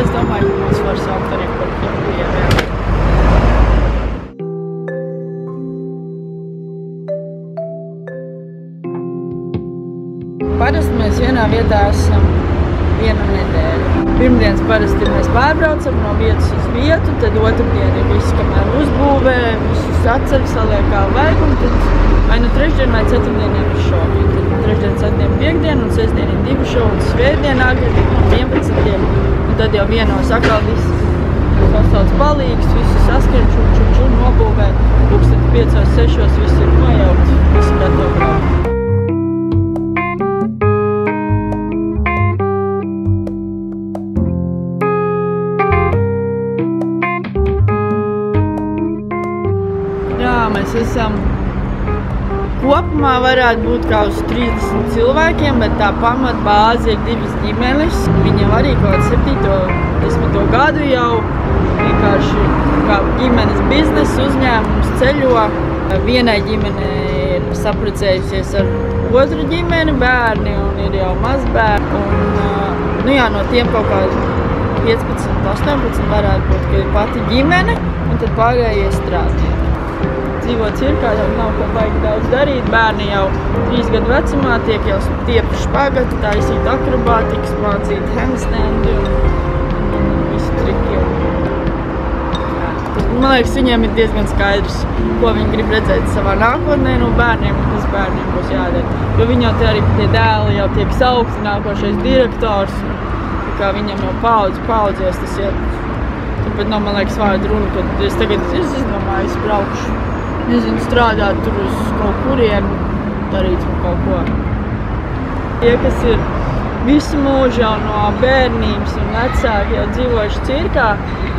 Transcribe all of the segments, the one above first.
es domāju, ka mums var saukt arī par pieejiem. Parasti mēs vienā vietā esam vienu nedēļu. Pirmdienas parasti mēs pārbraucam no vietas uz vietu, tad otrdien ir viss, kamēr uzbūvē, visus atceļ, saliek kā vajag, un tad vai nu trešdien vai ceturtdien ir šovi. Tad trešdien, ceturtdien, piekdien, un sestdien ir 2 šovi, un svētdien agri no 11. Un tad jau vienos atkal viss sasauc palīgs, visu saskrien, čun, nobūvē. Pūksteni 5-6 viss ir nojaukts, viss ir gatavo braukt. Mēs esam kopumā varētu būt kā uz 30 cilvēkiem, bet tā pamatbāze ir 2 ģimenes. Viņam arī kaut 7-10 gadu jau vienkārši kā ģimenes biznesa uzņēmums ceļo. Vienai ģimenei ir saprecējusies ar otru ģimeni bērni un ir jau mazbērni. Un, no tiem kaut kā 15-18 varētu būt, ka ir pati ģimene un tad pārējie strādā. Dzīvo cirkā, jau nav ko baigi daudz darīt. Bērni jau 3 gadu vecumā tiek jau stiepi špagatu, taisīt akrobātikas, mācīt handstandi un visu triki. Man liekas, viņiem ir diezgan skaidrs, ko viņi grib redzēt savā nākotnē no bērniem, un kas bērniem būs jādara. Jo viņi jau te arī tie dēli jau tiek saukti, nākošais direktors, kā viņam jau paudzies tas iet. Tāpēc nav, man liekas, vārdu runa, kad es tagad izdomāju, es braukšu. Nezinu, strādāt tur uz kaut kurienu, darīt kaut ko. Tie, kas ir visu mūžu jau no bērnības un vecāki jau dzīvojuši cirkā,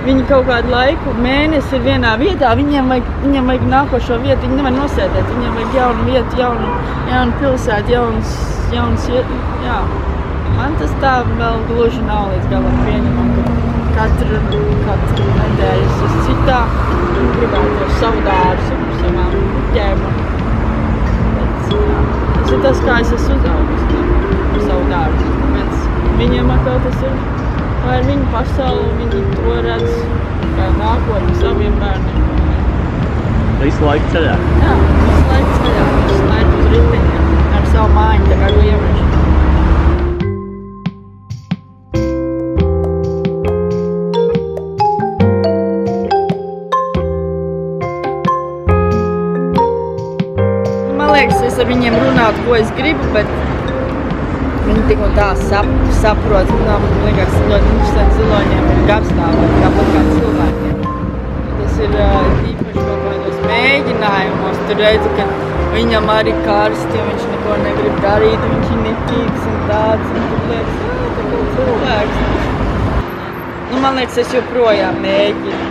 viņi kaut kādu laiku, mēnesi ir vienā vietā, viņiem vajag nākošo vietu, viņi nevar nosēdēt, viņiem vajag jaunu vietu, jaunu pilsētu, jauns, jā. Man tas tā vēl gluži nav līdz galam pieņemam, ka katru nedēļu es esmu citā, gribētu ar savu dārzu, ar savām puķēm. Tas ir tas, kā es esmu uzaugusi ar savu dārzu. Viņiem atkal tas ir, tā ir viņu pasaule, viņi to redz kā nākotni saviem bērniem. Visu laiku ceļā? Jā, visu laiku ceļā, visu laiku uz riteņiem, ar savu mājiņu, tā kā Liemeži. Es ar viņiem runātu, ko es gribu, bet viņi tik un tā saprot. Man liekas, ļoti interesanti ziloņiem ir garstāvokļi, tāpat kā cilvēkiem. Tas ir īpaši kaut kādos mēģinājumos. Tur redzu, ka viņam arī karsti, viņš neko negrib darīt, viņš ir netīgs un tāds. Un tur liekas, tā kā cilvēks. Man liekas, es joprojām mēģinu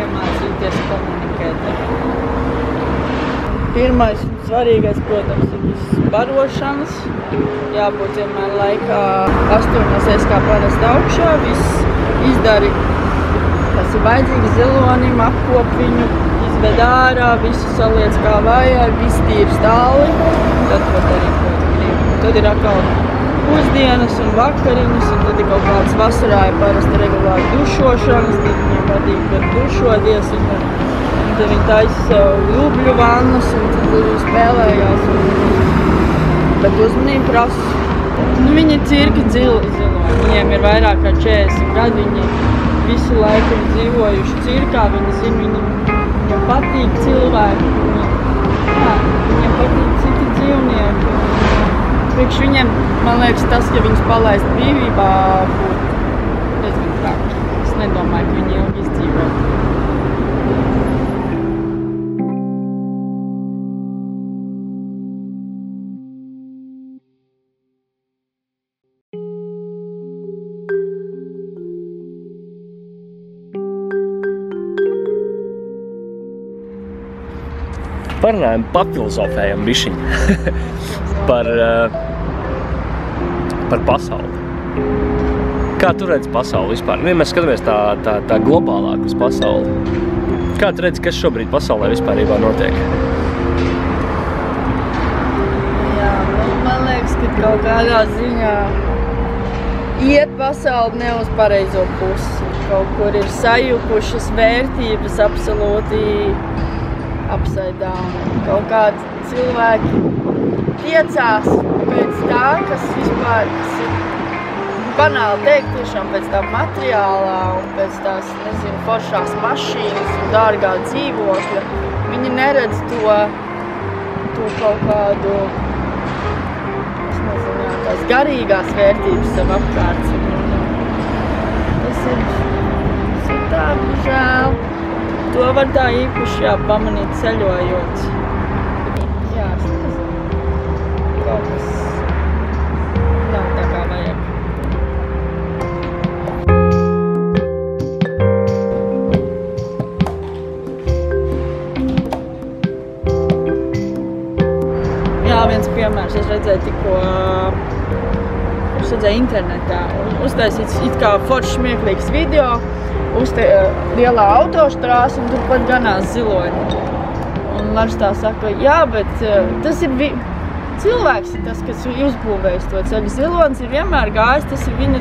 iemācīties komunikēt. Pirmais un svarīgais, protams, ir viss barošanas. Jābūt vienmēr laikā 8 kā parasti augšā. Viss izdari, kas ir vajadzīgs zilonim, apkop viņu, izved ārā, visu saliec kā vajag, viss tīri stāli. Tad var darīt, ko tu gribi. Tad ir atkal pusdienas un vakariņas, un tad ir kaut kāds vasarā ir parasti regulāri dušošanas, tad viņiem patīk, kad dušoties. Tad viņi taisa sev jūbļu vannas un tad spēlējās. Bet uzmanību prasa. Viņi ir cirka ziloņi. Viņiem ir vairāk kā 40 gadi. Viņi visu laiku ir dzīvojuši cirkā. Viņi zina, viņiem patīk cilvēki. Viņiem patīk citi dzīvnieki. Priekš viņiem, man liekas, tas, ka viņus palaist brīvībā, būtu diezgan traki. Es nedomāju, ka viņi ilgi izdzīvot. Parunājam, papilozofējam bišķiņ par pasauli. Kā tu redzi pasauli vispār? Ja mēs skatāmies tā globālāk uz pasauli. Kā tu redzi, kas šobrīd pasaulē vispārībā notiek? Jā, man liekas, ka kaut kādā ziņā iet pasauli ne uz pareizo pusi. Kaut kur ir sajukušas vērtības absolūti upside down. Kaut kādi cilvēki tiecās pēc tā, kas vispār, kas ir banāli teikt, tiešām pēc tā materiālā un pēc tās, nezinu, foršās mašīnas un dārgā dzīvokļa. Viņi neredz to kaut kādu, es nezinu, tās garīgās vērtības sev apkārt. Tas ir tā žēl. To var tā īpaši pamanīt ceļojot. Jā, es nezinu. Kaut kas nav tā kā vajag. Jā, viens piemērs. Es redzēju tikko, internetā. Uztaisīts it kā foršs smieklīgs video uz lielā autostrās un turpat ganās ziloņi. Un Lars tā saka, jā, bet tas ir cilvēks, tas, kas uzbūvējis to ceļu. Zilonis ir vienmēr gājis, tas ir viņa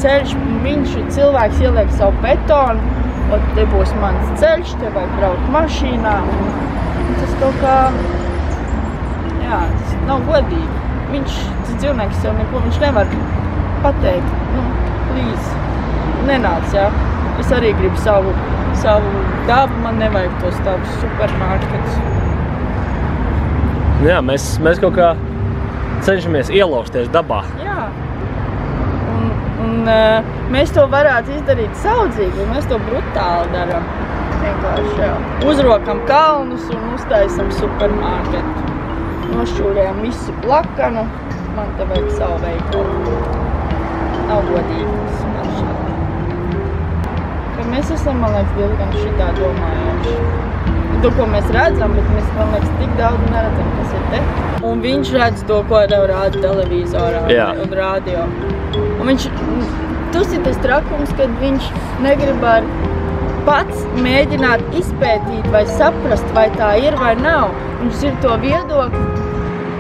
ceļš, viņš cilvēks ieliek savu betonu, un te būs mans ceļš, te vajag braukt mašīnā. Un tas kaut kā, jā, tas nav godīgi. Tas dzīvnieks jau neko, viņš nevar pateikt, please, nenāc, jā. Es arī gribu savu dabu, man nevajag tos tādus supermarketus. Jā, mēs kaut kā cenšamies ielausties dabā. Jā. Un mēs to varētu izdarīt saudzīgi, un mēs to brutāli darām. Vienkārši, jā. Uzrokam kalnus un uztaisam supermarketu. Nošķūrējam visu plakanu, man te vajag savu veikalu. Nav godīgi. Mēs esam, man liekas, diezgan šitā domājoši. To, ko mēs redzam, bet mēs, man liekas, tik daudz neredzam, kas ir te. Un viņš redz to, ko tev rāda televizorā un radio. Un tas ir tas trakums, kad viņš negrib pats mēģināt izpētīt vai saprast, vai tā ir vai nav. Viņš ir to viedokli,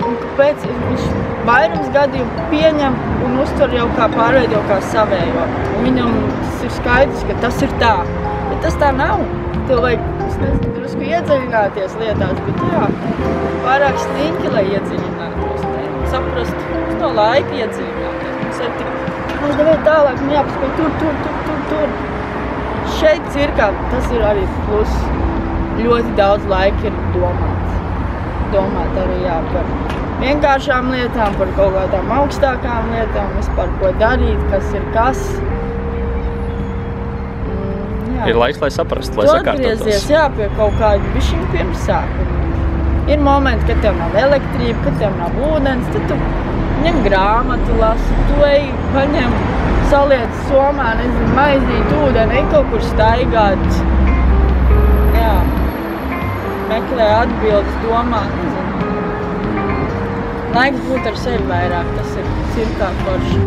un kāpēc viņš vairums gadījumu pieņem un uztver jau kā pārveido kā savējo. Un viņam tas ir skaidrs, ka tas ir tā. Bet tas tā nav. Tev vajag, es nezinu, drusku iedziļināties lietās, bet jā, pārāk slinki, lai iedziļinātos. Saprast, uz to laiku iedziļināties. Mums ir tik, devēt tālāk, un jāpaspēj tur. Šeit cirkā tas ir arī plus. Ļoti daudz laika ir domāts. Domāt arī par vienkāršām lietām, par kaut kādām augstākām lietām, vispār ko darīt, kas ir kas. Jā. Ir laiks, lai saprastu, lai sakārtotos. Atgriezies, jā, pie kaut kāda bišķiņa pirms sākuma. Ir momenti, kad tev nav elektrība, kad tev nav ūdens, tad tu ņem grāmatu lasi, tu ej, paņem, saliec somā, nezinu, maizīt ūdeni, ej kaut kur staigāt. Jā. Meklē atbildes, domā, nezinu. Laiks būt ar sevi vairāk, tas ir cirkā forši.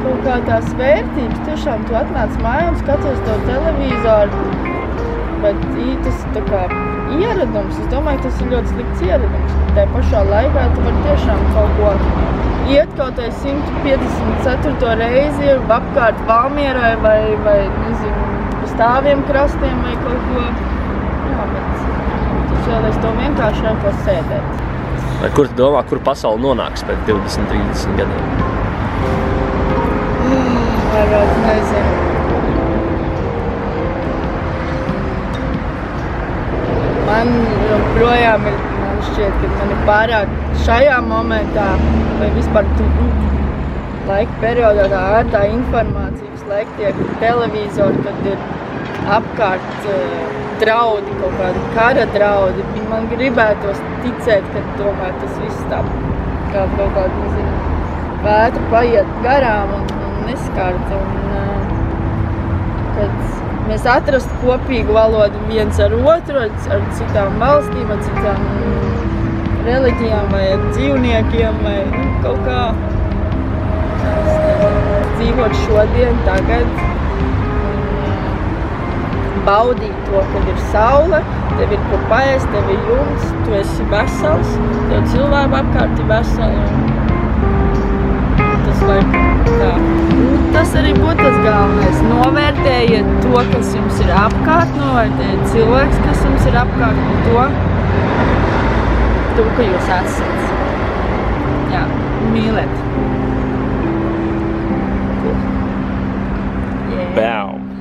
Kaut kā tās vērtības, tiešām tu atnāc mājā un skaties to televizoru, bet tas ir tā kā ieradums. Es domāju, tas ir ļoti slikts ieradums. Tā pašā laikā tu vari tiešām kaut ko iet kaut vai 154. reizi apkārt Valmierai vai nezinu, stāviem krastiem vai kaut ko. Jā, bet tu šādreiz to vienkārši neko sēdēt. Vai kur tu domā, kur pasauli nonāks pēc 20-30 gadiem? Varbūt nezinu. Man joprojām ir, man šķiet, ka man ir pārāk šajā momentā vai vispār laika periodā tā ārtā informācija, visu laiku tiek televizori, kad ir apkārt draudi, kaut kādi kara draudi. Man gribētos ticēt, ka tomēr tas viss tā kā kaut kāda, nezinu, vētra paiet garām un neskārt. Un kad mēs atrastu kopīgu valodu viens ar otru, ar citām valstīm, ar citām reliģijām vai ar dzīvniekiem vai kaut kā dzīvot šodien, tagad. baudīt to, kad ir saule, tev ir ko paēst, tev ir jumts, tu esi vesels, tev cilvēki apkārt ir veseli. Tas laikam tā. Tas arī būtu tas galvenais. Novērtējiet to, kas jums ir apkārt, novērtējiet cilvēks, kas jums ir apkārt, un to, ka jūs esat. Jā, mīlēt. Bam!